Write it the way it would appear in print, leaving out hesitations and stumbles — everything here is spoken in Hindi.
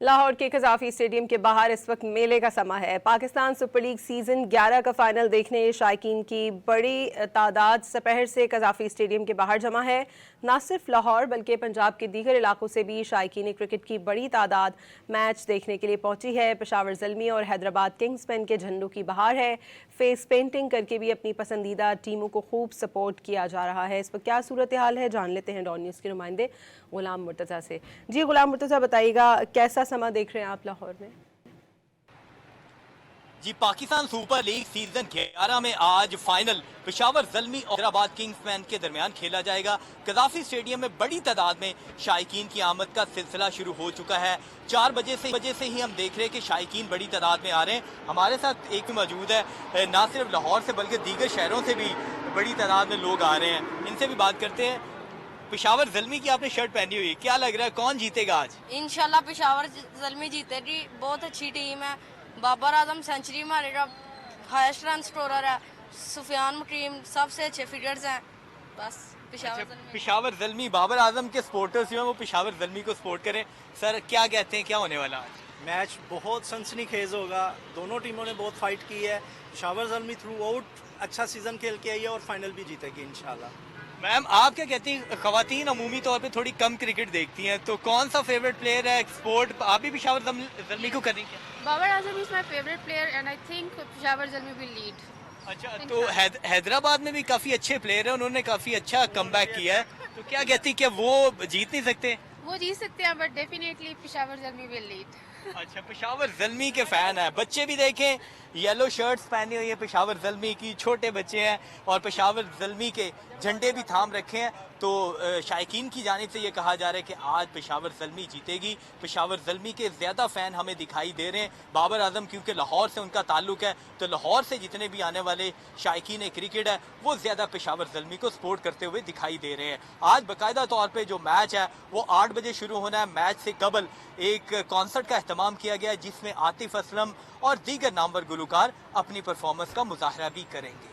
लाहौर के कजाफी स्टेडियम के बाहर इस वक्त मेले का समा है। पाकिस्तान सुपर लीग सीजन 11 का फाइनल देखने शायकीन की बड़ी तादाद सपहर से कजाफी स्टेडियम के बाहर जमा है। न सिर्फ लाहौर बल्कि पंजाब के दीगर इलाकों से भी शायकीन क्रिकेट की बड़ी तादाद मैच देखने के लिए पहुंची है। पेशावर ज़ल्मी और हैदराबाद किंग्समैन के झंडों की बहार है। फेस पेंटिंग करके भी अपनी पसंदीदा टीमों को खूब सपोर्ट किया जा रहा है। इस वक्त क्या सूरत हाल है, जान लेते हैं डॉन न्यूज़ के नुमाइंदे गुलाम मुर्तज़ा से। जी गुलाम मुर्तज़ा, बताइएगा कैसा समा देख रहे हैं आप लाहौर में? जी, पाकिस्तान सुपर लीग सीजन 11 में आज फाइनल पेशावर ज़ल्मी और हैदराबाद किंग्समैन के दरमियान खेला जाएगा। कजाफी स्टेडियम में बड़ी तादाद में शायकीन की आमद का सिलसिला शुरू हो चुका है। 4 बजे से ही हम देख रहे हैं कि शायकीन बड़ी तादाद में आ रहे हैं। हमारे साथ एक भी मौजूद है, ना सिर्फ लाहौर से बल्कि दीगर शहरों से भी बड़ी तादाद में लोग आ रहे हैं। इनसे भी बात करते हैं। पेशावर ज़ल्मी की आपने शर्ट पहनी हुई है, क्या लग रहा है कौन जीतेगा आज? इंशाल्लाह पेशावर ज़ल्मी जीतेगी। बहुत अच्छी टीम है। बाबर आजम सेंचुरी मारेगा, हाईएस्ट रन स्कोरर है। सुफियान मुकीम सबसे अच्छे फिगर्स हैं। बस पेशावर ज़ल्मी, बाबर आजम के सपोर्टर्स जो हैं वो पेशावर ज़ल्मी को सपोर्ट करें। सर क्या कहते हैं, क्या होने वाला आज? मैच बहुत सनसनीखेज होगा। दोनों टीमों ने बहुत फाइट की है। पेशावर ज़ल्मी थ्रू आउट अच्छा सीजन खेल के आई है और फाइनल भी जीतेगी इंशाल्लाह। मैम आप क्या कहती हैं, खवातीन अमूमी तौर पे थोड़ी कम क्रिकेट देखती हैं, तो कौन सा फेवरेट प्लेयर है स्पोर्ट आप भी पेशावर ज़ल्मी को करेंगे? Babar Azam is my favourite player and I think Peshawar Zalmi will lead. अच्छा, तो हैदराबाद में भी काफी अच्छे प्लेयर हैं, उन्होंने काफी अच्छा कमबैक किया है, तो क्या कहती हैं, क्या वो जीत नहीं सकते? वो जीत सकते हैं but definitely Peshawar Zalmi will lead. अच्छा, पेशावर ज़ल्मी के फैन है। बच्चे भी देखें, येलो शर्ट्स पहनी हुई है पेशावर ज़ल्मी की, छोटे बच्चे हैं और पेशावर ज़ल्मी के झंडे भी थाम रखे हैं। तो शायकीन की जानिब से ये कहा जा रहा है कि आज पेशावर ज़ल्मी जीतेगी। पेशावर ज़ल्मी के ज़्यादा फ़ैन हमें दिखाई दे रहे हैं। बाबर आजम क्योंकि लाहौर से उनका ताल्लुक है, तो लाहौर से जितने भी आने वाले शायकीन क्रिकेट है वो ज़्यादा पेशावर ज़ल्मी को सपोर्ट करते हुए दिखाई दे रहे हैं। आज बाकायदा तौर पर जो मैच है वो 8 बजे शुरू होना है। मैच से कबल एक कॉन्सर्ट का एहतमाम किया गया है जिसमें आतिफ असलम और दीगर नामवर गुलकार अपनी परफॉर्मेंस का मुजाहरा भी करेंगे।